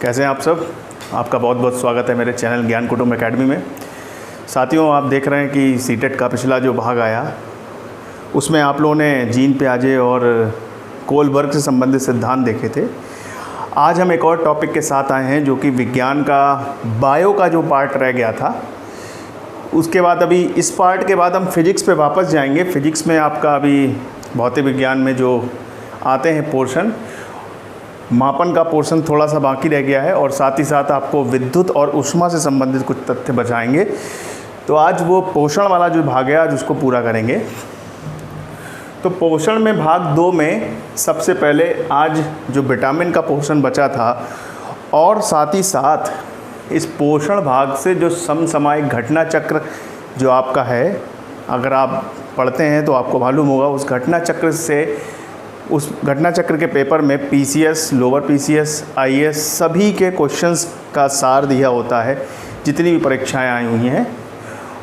कैसे हैं आप सब। आपका बहुत बहुत स्वागत है मेरे चैनल ज्ञान कुटुंब एकेडमी में। साथियों, आप देख रहे हैं कि सीटेट का पिछला जो भाग आया उसमें आप लोगों ने जीन पियाजे और कोलबर्ग से संबंधित सिद्धांत देखे थे। आज हम एक और टॉपिक के साथ आए हैं जो कि विज्ञान का बायो का जो पार्ट रह गया था। उसके बाद अभी इस पार्ट के बाद हम फिजिक्स पे वापस जाएंगे। फिजिक्स में आपका अभी भौतिक विज्ञान में जो आते हैं पोर्शन, मापन का पोर्शन थोड़ा सा बाकी रह गया है और साथ ही साथ आपको विद्युत और ऊष्मा से संबंधित कुछ तथ्य बचाएंगे। तो आज वो पोषण वाला जो भाग है आज उसको पूरा करेंगे। तो पोषण में भाग 2 में सबसे पहले आज जो विटामिन का पोषण बचा था और साथ ही साथ इस पोषण भाग से जो समसामयिक घटना चक्र जो आपका है, अगर आप पढ़ते हैं तो आपको मालूम होगा उस घटना चक्र से, उस घटना चक्र के पेपर में पीसीएस, लोअर पीसीएस, आईएएस सभी के क्वेश्चंस का सार दिया होता है जितनी भी परीक्षाएं आई हुई हैं,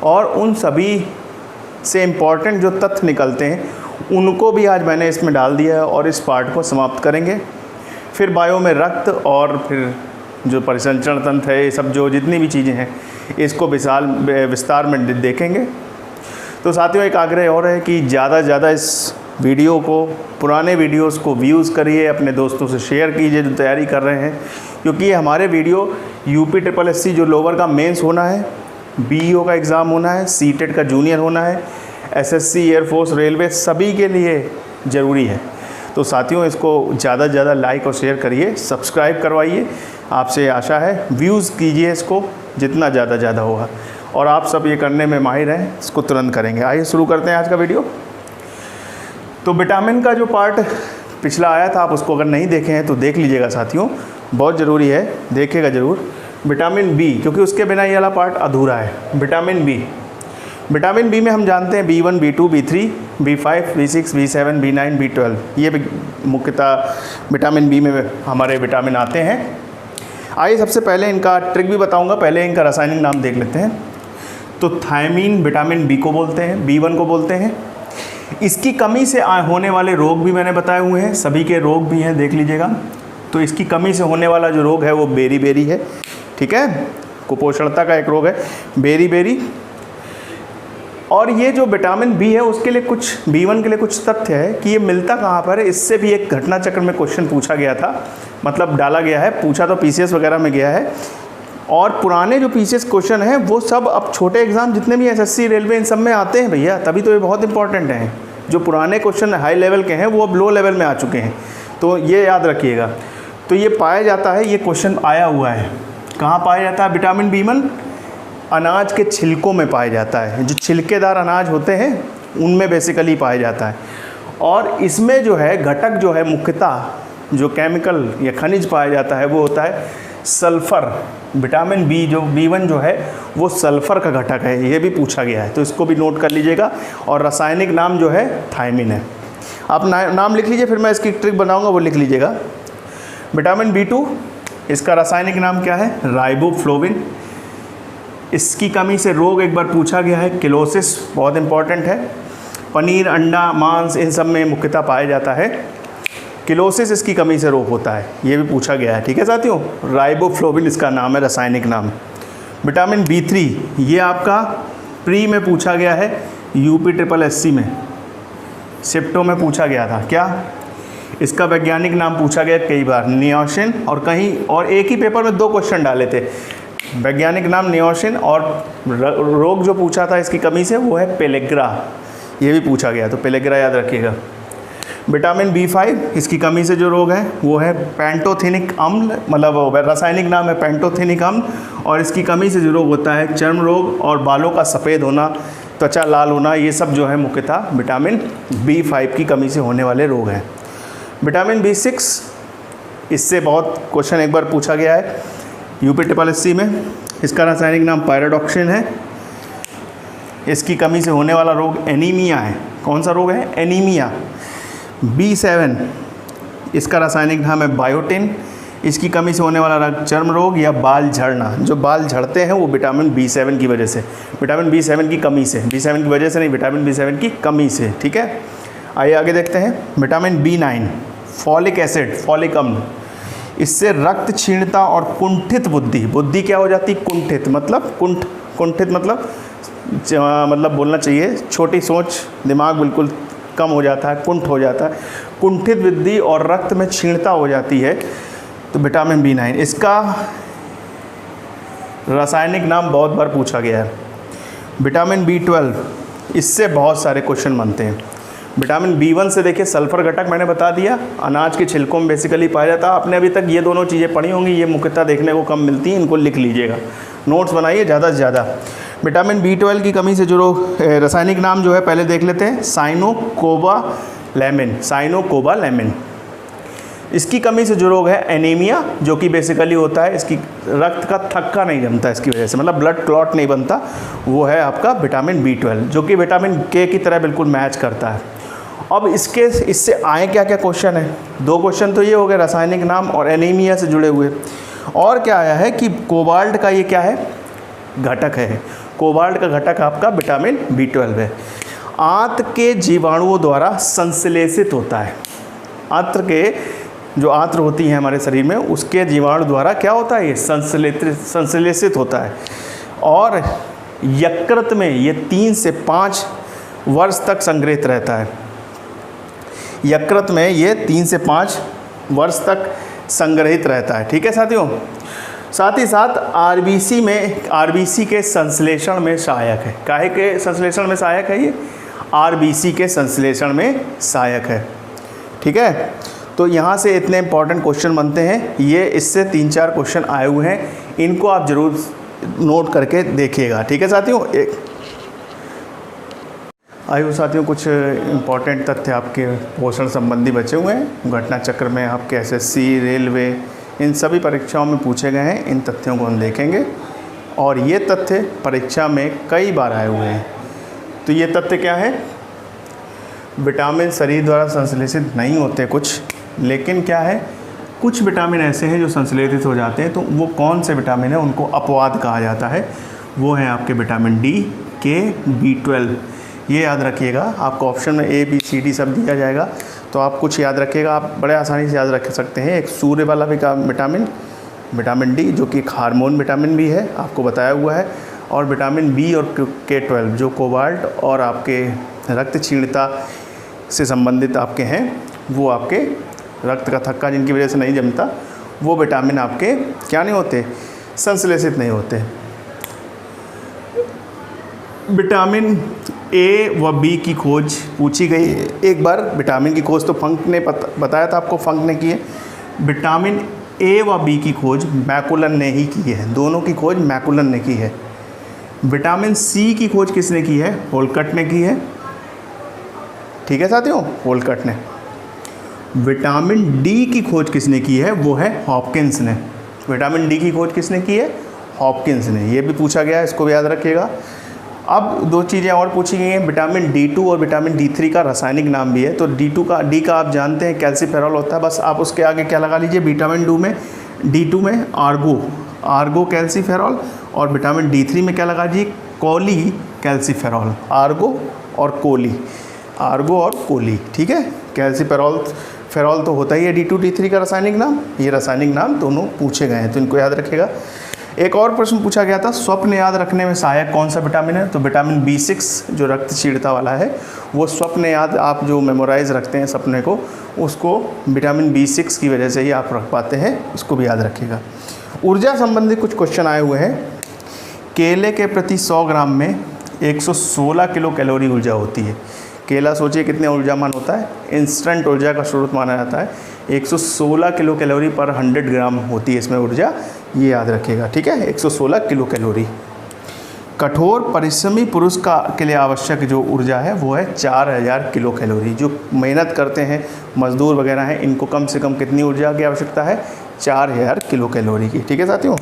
और उन सभी से इम्पॉर्टेंट जो तथ्य निकलते हैं उनको भी आज मैंने इसमें डाल दिया है और इस पार्ट को समाप्त करेंगे। फिर बायो में रक्त और फिर जो परिसंचरण तंत्र है, ये सब जो जितनी भी चीज़ें हैं इसको विस्तार में देखेंगे। तो साथियों, एक आग्रह और है कि ज़्यादा से ज़्यादा इस वीडियो को, पुराने वीडियोस को व्यूज़ करिए, अपने दोस्तों से शेयर कीजिए जो तैयारी कर रहे हैं, क्योंकि ये हमारे वीडियो UPSSC जो लोअर का मेंस होना है, BEO का एग्ज़ाम होना है, सीटेट का जूनियर होना है, SSC, एयरफोर्स, रेलवे सभी के लिए ज़रूरी है। तो साथियों, इसको ज़्यादा से ज़्यादा लाइक और शेयर करिए, सब्सक्राइब करवाइए। आपसे आशा है व्यूज़ कीजिए इसको जितना ज़्यादा होगा, और आप सब ये करने में माहिर हैं, इसको तुरंत करेंगे। आइए शुरू करते हैं आज का वीडियो। तो विटामिन का जो पार्ट पिछला आया था, आप उसको अगर नहीं देखे हैं तो देख लीजिएगा साथियों, बहुत ज़रूरी है, देखिएगा ज़रूर। विटामिन बी, क्योंकि उसके बिना ये वाला पार्ट अधूरा है। विटामिन बी में हम जानते हैं B1, B2, B3, B5, B6, B7, B9, B12, ये मुख्यतः विटामिन बी में हमारे विटामिन आते हैं। आइए सबसे पहले इनका ट्रिक भी बताऊंगा, पहले इनका रासायनिक नाम देख लेते हैं। तो थायमीन विटामिन बी को बोलते हैं, B1 को बोलते हैं। इसकी कमी से होने वाले रोग भी मैंने बताए हुए हैं, सभी के रोग भी हैं, देख लीजिएगा। तो इसकी कमी से होने वाला जो रोग है वो बेरी है, ठीक है, कुपोषणता का एक रोग है बेरी। और ये जो विटामिन बी है उसके लिए कुछ, B1 के लिए कुछ तथ्य है कि ये मिलता कहाँ पर है। इससे भी एक घटना चक्र में क्वेश्चन पूछा गया था, मतलब डाला गया है, पूछा तो पीसीएस वगैरह में गया है। और पुराने जो पीसीएस क्वेश्चन हैं वो सब अब छोटे एग्जाम जितने भी SSC, रेलवे, इन सब में आते हैं भैया, तभी तो ये बहुत इंपॉर्टेंट हैं। जो पुराने क्वेश्चन हाई लेवल के हैं वो अब लो लेवल में आ चुके हैं, तो ये याद रखिएगा। तो ये पाया जाता है, ये क्वेश्चन आया हुआ है। कहाँ पाया जाता है विटामिन B1? अनाज के छिलकों में पाया जाता है, जो छिलकेदार अनाज होते हैं उनमें बेसिकली पाया जाता है। और इसमें जो है घटक जो है मुख्यतः जो केमिकल या खनिज पाया जाता है वो होता है सल्फ़र। विटामिन बी जो B1 जो है वो सल्फ़र का घटक है, ये भी पूछा गया है, तो इसको भी नोट कर लीजिएगा। और रासायनिक नाम जो है थायमीन है। आप नाम लिख लीजिए, फिर मैं इसकी ट्रिक बनाऊंगा, वो लिख लीजिएगा। विटामिन B2, इसका रासायनिक नाम क्या है? राइबोफ्लोविन। इसकी कमी से रोग एक बार पूछा गया है, किलोसिस, बहुत इंपॉर्टेंट है। पनीर, अंडा, मांस, इन सब में मुख्यतः पाया जाता है। किलोसिस इसकी कमी से रोग होता है, ये भी पूछा गया है, ठीक है साथियों। राइबोफ्लोविन इसका नाम है, रासायनिक नाम। विटामिन B3, ये आपका प्री में पूछा गया है, UPSSC में, शिफ्टों में पूछा गया था। क्या इसका वैज्ञानिक नाम पूछा गया कई बार, नियोसिन, और कहीं और एक ही पेपर में 2 क्वेश्चन डाले थे, वैज्ञानिक नाम नियोसिन, और रोग जो पूछा था इसकी कमी से वो है पेलेग्रा, ये भी पूछा गया, तो पेलेग्रा याद रखिएगा। विटामिन B5, इसकी कमी से जो रोग है वो है पेंटोथेनिक अम्ल, मतलब रासायनिक नाम है पेंटोथेनिक अम्ल, और इसकी कमी से जो रोग होता है चर्म रोग और बालों का सफ़ेद होना, त्वचा लाल होना, ये सब जो है मुख्यतः विटामिन B5 की कमी से होने वाले रोग हैं। विटामिन B6, इससे बहुत क्वेश्चन एक बार पूछा गया है UPSSC में। इसका रासायनिक नाम पायरोडॉक्सिन है। इसकी कमी से होने वाला रोग एनीमिया है। कौन सा रोग है? एनीमिया। B7, इसका रासायनिक नाम है बायोटिन। इसकी कमी से होने वाला चर्म रोग या बाल झड़ना, जो बाल झड़ते हैं वो विटामिन B7 की वजह से, विटामिन B7 की कमी से, B7 की वजह से नहीं, विटामिन B7 की कमी से, ठीक है। आइए आगे देखते हैं। Vitamin B9, folic acid, folic अम्ल, इससे रक्त क्षीणता और कुंठित बुद्धि, बुद्धि क्या हो जाती है? कुंठित, मतलब कुंठित मतलब बोलना चाहिए छोटी सोच, दिमाग बिल्कुल कम हो जाता है, कुंठ हो जाता है, कुंठित बुद्धि और रक्त में क्षीणता हो जाती है। तो विटामिन B9, इसका रासायनिक नाम बहुत बार पूछा गया है। विटामिन B12, इससे बहुत सारे क्वेश्चन बनते हैं। विटामिन B1 से देखिए सल्फर घटक मैंने बता दिया, अनाज के छिलकों में बेसिकली पाया जाता है। आपने अभी तक ये दोनों चीज़ें पढ़ी होंगी, ये मुख्यतः देखने को कम मिलती हैं, इनको लिख लीजिएगा, नोट्स बनाइए ज़्यादा से ज़्यादा। विटामिन B12 की कमी से जो रासायनिक नाम जो है पहले देख लेते हैं, साइनोकोबालैमिन, साइनोकोबालैमिन। इसकी कमी से जो रोग है एनीमिया, जो कि बेसिकली होता है इसकी रक्त का थक्का नहीं जमता इसकी वजह से, मतलब ब्लड क्लॉट नहीं बनता, वो है आपका विटामिन B12, जो कि विटामिन K की तरह बिल्कुल मैच करता है। अब इससे आए क्या क्या क्वेश्चन है? 2 क्वेश्चन तो ये हो गए रासायनिक नाम और एनीमिया से जुड़े हुए। और क्या आया है कि कोबाल्ट का ये क्या है? घटक है। कोबाल्ट का घटक आपका विटामिन B12 है। आंत के जीवाणुओं द्वारा संश्लेषित होता है। आंत्र के जो आंत्र होती हैं हमारे शरीर में, उसके जीवाणु द्वारा क्या होता है? ये संश्लेषित होता है। और यकृत में ये 3 से 5 वर्ष तक संग्रहित रहता है। यकृत में ये 3 से 5 वर्ष तक संग्रहित रहता है। ठीक है साथियों। साथ ही साथ आरबीसी के संश्लेषण में सहायक है। काहे के संश्लेषण में सहायक है? ये आरबीसी के संश्लेषण में सहायक है। ठीक है, तो यहाँ से इतने इंपॉर्टेंट क्वेश्चन बनते हैं। ये इससे 3-4 क्वेश्चन आए हुए हैं, इनको आप ज़रूर नोट करके देखिएगा। ठीक है साथियों। आयु साथियों, कुछ इम्पॉर्टेंट तथ्य आपके पोषण संबंधी बचे हुए हैं। घटना चक्र में आपके एसएससी, रेलवे, इन सभी परीक्षाओं में पूछे गए हैं। इन तथ्यों को हम देखेंगे और ये तथ्य परीक्षा में कई बार आए हुए हैं। तो ये तथ्य क्या है? विटामिन शरीर द्वारा संश्लेषित नहीं होते कुछ, लेकिन क्या है, कुछ विटामिन ऐसे हैं जो संश्लेषित हो जाते हैं। तो वो कौन से विटामिन है? उनको अपवाद कहा जाता है। वो हैं आपके विटामिन D, K, B12। ये याद रखिएगा। आपको ऑप्शन में A, B, C, D सब दिया जाएगा, तो आप कुछ याद रखिएगा। आप बड़े आसानी से याद रख सकते हैं। एक सूर्य वाला विटामिन D, जो कि एक हार्मोन विटामिन भी है, आपको बताया हुआ है। और विटामिन B और K12 जो कोबाल्ट और आपके रक्त क्षीणता से संबंधित आपके हैं, वो आपके रक्त का थक्का जिनकी वजह से नहीं जमता, वो विटामिन आपके क्या नहीं होते? संश्लेषित नहीं होते। विटामिन A व B की खोज पूछी गई एक बार। विटामिन की खोज तो फंक ने बताया था आपको, फंक ने की है। विटामिन A व B की खोज मैकुलन ने ही की है। दोनों की खोज मैकुलन ने की है। विटामिन C की खोज किसने की है? होलकट ने की है। ठीक है साथियों, होलकट ने। विटामिन D की खोज किसने की है? वो है हॉपकिंस ने। विटामिन D की खोज किसने की है? हॉपकिंस ने। ये भी पूछा गया है, इसको भी याद रखिएगा। अब 2 चीज़ें और पूछी गई हैं। विटामिन D2 और विटामिन D3 का रासायनिक नाम भी है। तो D का आप जानते हैं कैल्सीफेरॉल होता है, बस आप उसके आगे क्या लगा लीजिए? विटामिन D2 में आर्गो कैल्सीफेरॉल, और विटामिन D3 में क्या लगा लीजिए? कोली कैल्सीफेरॉल। आर्गो और कोली। ठीक है, फेरॉल तो होता ही है D2 D3 का रासायनिक नाम। ये रासायनिक नाम दोनों पूछे गए हैं, तो इनको याद रखिएगा। एक और प्रश्न पूछा गया था, स्वप्न याद रखने में सहायक कौन सा विटामिन है? तो विटामिन B6 जो रक्त क्षीणता वाला है, वो स्वप्न याद आप जो मेमोराइज रखते हैं सपने को, उसको विटामिन B6 की वजह से ही आप रख पाते हैं, इसको भी याद रखिएगा। ऊर्जा संबंधी कुछ क्वेश्चन आए हुए हैं। केले के प्रति 100 ग्राम में 116 किलो कैलोरी ऊर्जा होती है। केला सोचिए कितने ऊर्जामान होता है, इंस्टेंट ऊर्जा का स्रोत माना जाता है। 116 किलो कैलोरी पर 100 ग्राम होती है इसमें ऊर्जा, ये याद रखिएगा। ठीक है, 116 किलो कैलोरी। कठोर परिश्रमी पुरुष के लिए आवश्यक जो ऊर्जा है वो है 4000 किलो कैलोरी। जो मेहनत करते हैं, मजदूर वगैरह हैं, इनको कम से कम कितनी ऊर्जा की आवश्यकता है? 4000 किलो कैलोरी की। ठीक है साथियों।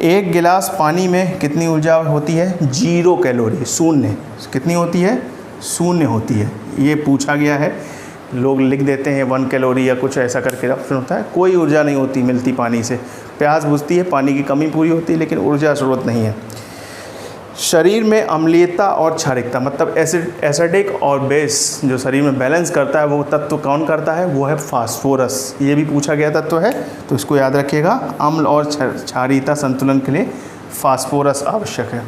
1 गिलास पानी में कितनी ऊर्जा होती है? 0 कैलोरी, शून्य। कितनी होती है? शून्य होती है। ये पूछा गया है, लोग लिख देते हैं 1 कैलोरी या कुछ ऐसा करके ऑप्शन होता है। कोई ऊर्जा नहीं होती मिलती पानी से। प्यास बुझती है, पानी की कमी पूरी होती है, लेकिन ऊर्जा स्रोत नहीं है। शरीर में अम्लीयता और क्षारिकता, मतलब एसिडिक और बेस जो शरीर में बैलेंस करता है वो तत्व कौन करता है, वो है फास्फोरस। ये भी पूछा गया तत्व है, तो इसको याद रखिएगा। अम्ल और क्षारीयता संतुलन के लिए फास्फोरस आवश्यक है।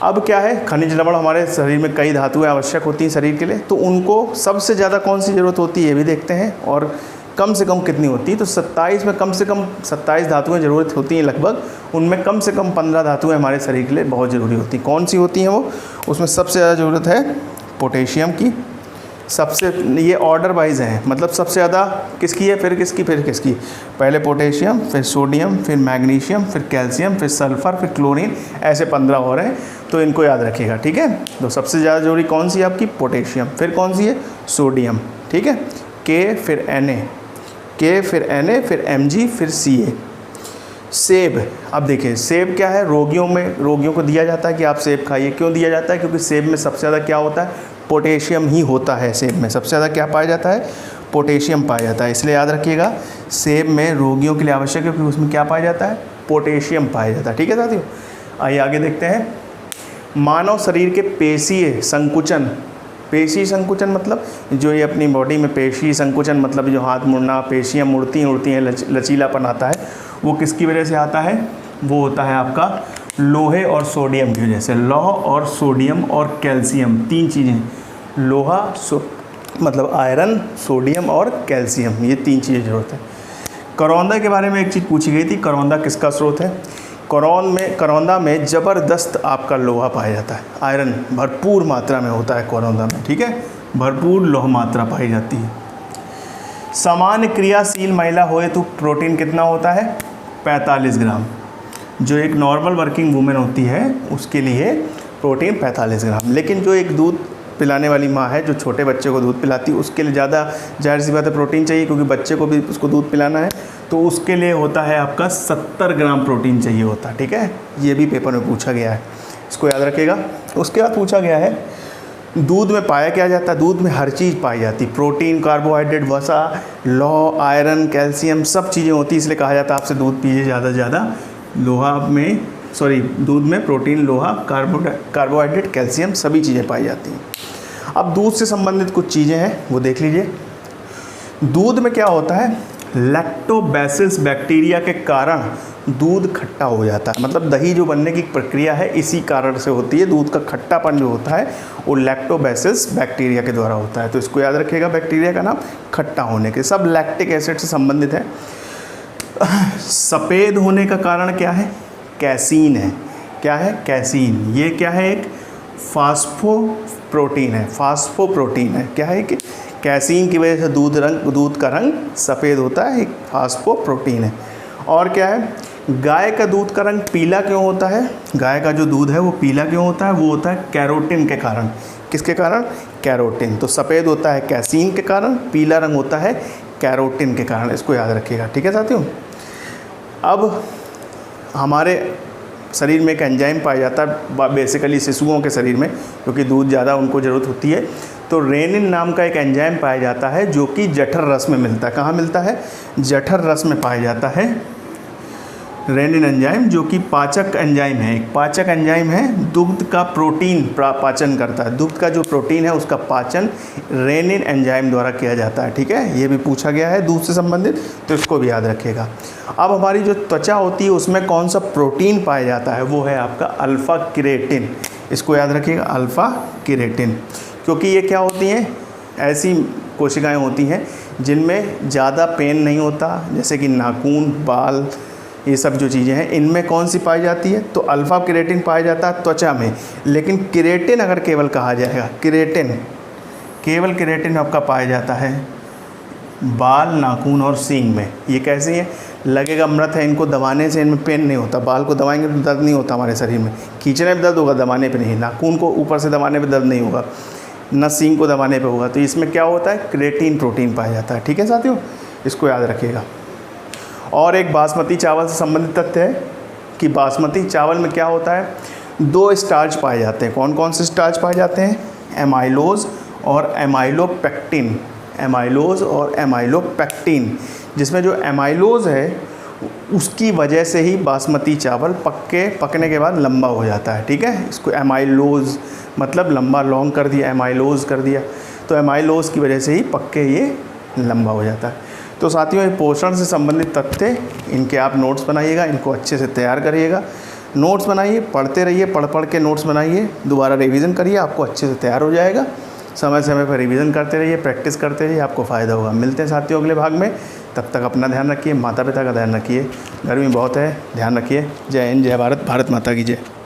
अब क्या है, खनिज लवण हमारे शरीर में कई धातुएं आवश्यक होती हैं शरीर के लिए, तो उनको सबसे ज़्यादा कौन सी ज़रूरत होती है ये भी देखते हैं, और कम से कम कितनी होती है। तो 27 में कम से कम 27 धातुएं ज़रूरत होती हैं लगभग, उनमें कम से कम 15 धातुएं हमारे शरीर के लिए बहुत ज़रूरी होती हैं। कौन सी होती हैं वो, उसमें सबसे ज़्यादा ज़रूरत है पोटेशियम की। सबसे, ये ऑर्डर वाइज हैं, मतलब सबसे ज़्यादा किसकी है, फिर किसकी, फिर किसकी, पहले पोटेशियम, फिर सोडियम, फिर मैग्नीशियम, फिर कैल्शियम, फिर सल्फ़र, फिर क्लोरीन, ऐसे 15 और हैं, तो इनको याद रखिएगा। ठीक है, तो सबसे ज़्यादा जरूरी कौन सी है आपकी, पोटेशियम, फिर कौन सी है, सोडियम। ठीक है, के, फिर Na, के, फिर Na, फिर Mg, फिर Ca। सेब, अब देखिए सेब क्या है, रोगियों को दिया जाता है कि आप सेब खाइए। क्यों दिया जाता है, क्योंकि सेब में सबसे ज़्यादा क्या होता है, पोटेशियम ही होता है। सेब में सबसे ज़्यादा क्या पाया जाता है, पोटेशियम पाया जाता है। इसलिए याद रखिएगा, सेब में रोगियों के लिए आवश्यक है, क्योंकि उसमें क्या पाया जाता है, पोटेशियम पाया जाता है। ठीक है साथियों, आइए आगे देखते हैं। मानव शरीर के पेशीय संकुचन, पेशी संकुचन मतलब जो ये अपनी बॉडी में पेशी संकुचन मतलब जो हाथ मुड़ना, पेशियाँ मुड़ती हैं, लचीलापन आता है, वो किसकी वजह से आता है, वो होता है आपका लोहे और सोडियम की वजह से। लौह और सोडियम और कैल्शियम, तीन चीज़ें, लोहा मतलब आयरन, सोडियम और कैल्शियम, ये तीन चीज़ें ज़रूरत है। करौंदा के बारे में एक चीज़ पूछी गई थी, करौंदा किसका स्रोत है। करौंदा में ज़बरदस्त आपका लोहा पाया जाता है, आयरन भरपूर मात्रा में होता है करौंदा में। ठीक है, भरपूर लोह मात्रा पाई जाती है। सामान्य क्रियाशील महिला होए तो प्रोटीन कितना होता है, 45 ग्राम। जो एक नॉर्मल वर्किंग वूमेन होती है उसके लिए प्रोटीन 45 ग्राम। लेकिन जो एक दूध पिलाने वाली माँ है, जो छोटे बच्चे को दूध पिलाती है, उसके लिए ज़्यादा जाहिर सी बात है प्रोटीन चाहिए, क्योंकि बच्चे को भी उसको दूध पिलाना है, तो उसके लिए होता है आपका 70 ग्राम प्रोटीन चाहिए होता है। ठीक है, ये भी पेपर में पूछा गया है, इसको याद रखिएगा। उसके बाद पूछा गया है दूध में पाया क्या जाता है, दूध में हर चीज़ पाई जाती है, प्रोटीन, कार्बोहाइड्रेट, वसा, लौह, आयरन, कैल्शियम, सब चीज़ें होती है। इसलिए कहा जाता है आपसे दूध पीजिए ज़्यादा से ज़्यादा। दूध में प्रोटीन, लोहा, कार्बोहाइड्रेट, कैल्शियम सभी चीज़ें पाई जाती हैं। अब दूध से संबंधित कुछ चीज़ें हैं वो देख लीजिए। दूध में क्या होता है, लैक्टोबैसिलस बैक्टीरिया के कारण दूध खट्टा हो जाता है। मतलब दही जो बनने की प्रक्रिया है इसी कारण से होती है। दूध का खट्टापन जो होता है वो लैक्टोबैसिलस बैक्टीरिया के द्वारा होता है। तो इसको याद रखिएगा, बैक्टीरिया का नाम खट्टा होने के, सब लैक्टिक एसिड से संबंधित है। सफ़ेद होने का कारण क्या है, कैसीन है। क्या है, कैसीन। ये क्या है, एक फास्फोप्रोटीन है, फास्फोप्रोटीन है। क्या है कि कैसीन की वजह से दूध का रंग सफ़ेद होता है, एक फास्फोप्रोटीन है। और क्या है, गाय का दूध का रंग पीला क्यों होता है, गाय का जो दूध है वो पीला क्यों होता है, वो होता है कैरोटीन के कारण। किसके कारण, कैरोटीन। तो सफ़ेद होता है कैसीन के कारण, पीला रंग होता है कैरोटीन के कारण। इसको याद रखिएगा। ठीक है साथियों, अब हमारे शरीर में एक एंजाइम पाया जाता है, बेसिकली शिशुओं के शरीर में, क्योंकि दूध ज़्यादा उनको ज़रूरत होती है। तो रेनिन नाम का एक एंजाइम पाया जाता है जो कि जठर रस में मिलता है। कहाँ मिलता है, जठर रस में पाया जाता है रेनिन एंजाइम, जो कि पाचक एंजाइम है। एक पाचक एंजाइम है, दुग्ध का प्रोटीन पाचन करता है। दुग्ध का जो प्रोटीन है उसका पाचन रेनिन एंजाइम द्वारा किया जाता है। ठीक है, ये भी पूछा गया है दूध से संबंधित, तो इसको भी याद रखिएगा। अब हमारी जो त्वचा होती है उसमें कौन सा प्रोटीन पाया जाता है, वो है आपका अल्फ़ा केरेटिन। इसको याद रखिएगा, अल्फ़ा केरेटिन। क्योंकि ये क्या होती हैं, ऐसी कोशिकाएं होती हैं जिनमें ज़्यादा पेन नहीं होता, जैसे कि नाखून, बाल, ये सब जो चीज़ें हैं इनमें कौन सी पाई जाती है, तो अल्फ़ा केरेटिन पाया जाता है त्वचा में। लेकिन केरेटिन अगर केवल कहा जाएगा, केवल केरेटिन आपका पाया जाता है बाल, नाखून और सींग में। ये कैसे है, लगेगा अमृत है, इनको दबाने से इनमें पेन नहीं होता। बाल को दबाएंगे तो दर्द नहीं होता हमारे शरीर में, खींचने में दर्द होगा, दबाने पे नहीं। नाखून को ऊपर से दबाने पे दर्द नहीं होगा, न सींग को दबाने पे होगा। तो इसमें क्या होता है, क्रेटीन प्रोटीन पाया जाता है। ठीक है साथियों, इसको याद रखिएगा। और एक बासमती चावल से संबंधित तथ्य है कि बासमती चावल में क्या होता है, 2 स्टार्च पाए जाते हैं। कौन कौन से स्टार्च पाए जाते हैं, एमाइलोज और एमाइलोपेक्टिन। एमाइलोज और एमाइलोपेक्टिन, जिसमें जो एमाइलोज है उसकी वजह से ही बासमती चावल पकने के बाद लंबा हो जाता है। ठीक है, इसको एमाइलोज मतलब लंबा लॉन्ग कर दिया, एमाइलोज कर दिया, तो एमाइलोज की वजह से ही पक के ये लंबा हो जाता है। तो साथियों, ये पोषण से संबंधित तथ्य, इनके आप नोट्स बनाइएगा, इनको अच्छे से तैयार करिएगा। नोट्स बनाइए, पढ़ते रहिए, पढ़ के नोट्स बनाइए, दोबारा रिवीजन करिए, आपको अच्छे से तैयार हो जाएगा। समय समय पर रिवीजन करते रहिए, प्रैक्टिस करते रहिए, आपको फ़ायदा होगा। मिलते हैं साथियों अगले भाग में, तब तक अपना ध्यान रखिए, माता पिता का ध्यान रखिए। गर्मी बहुत है, ध्यान रखिए। जय हिंद, जय भारत, भारत माता की जय।